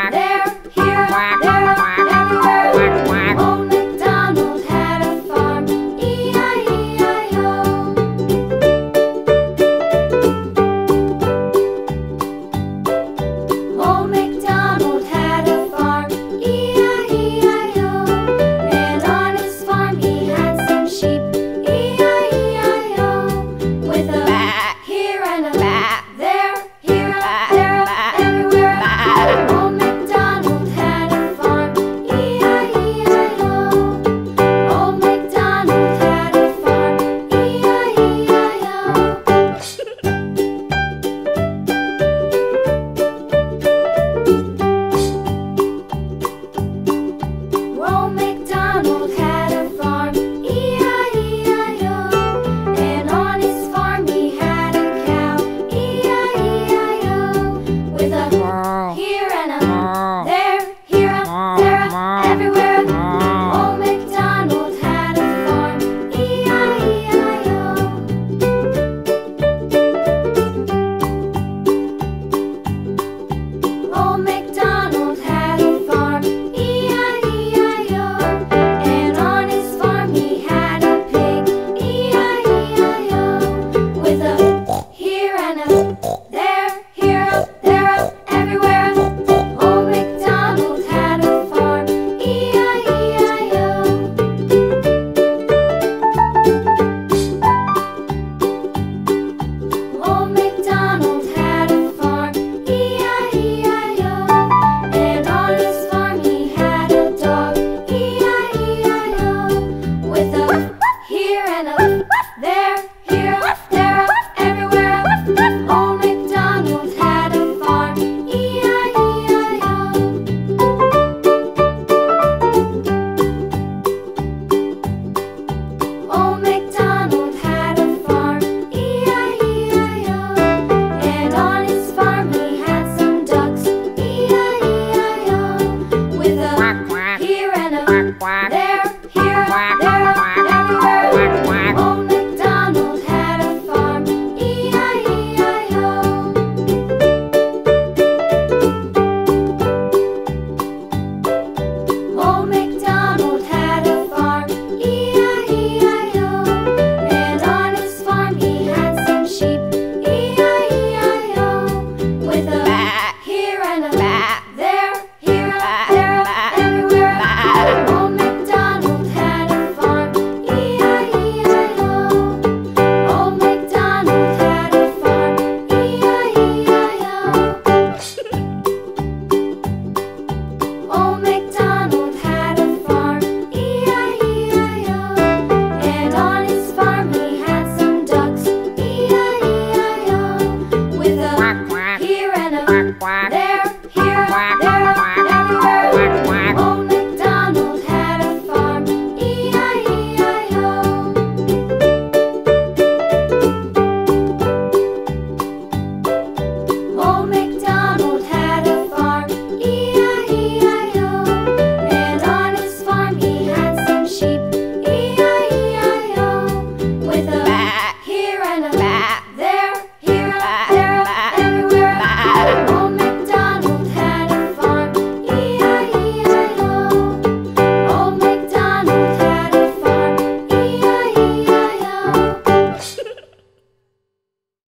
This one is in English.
there, here, there, everywhere. Old MacDonald had a farm, E-I-E-I-O. Old MacDonald had a farm, E-I-E-I-O. And on his farm he had some sheep, E-I-E-I-O. With a here and a there, here, there, everywhere. Old MacDonald had a farm, E-I-E-I-O. Old MacDonald had a farm, E-I-E-I-O. Old MacDonald had a farm, E-I-E-I-O. And on his farm he had a cow, E-I-E-I-O. With a here and a there, here, there, everywhere.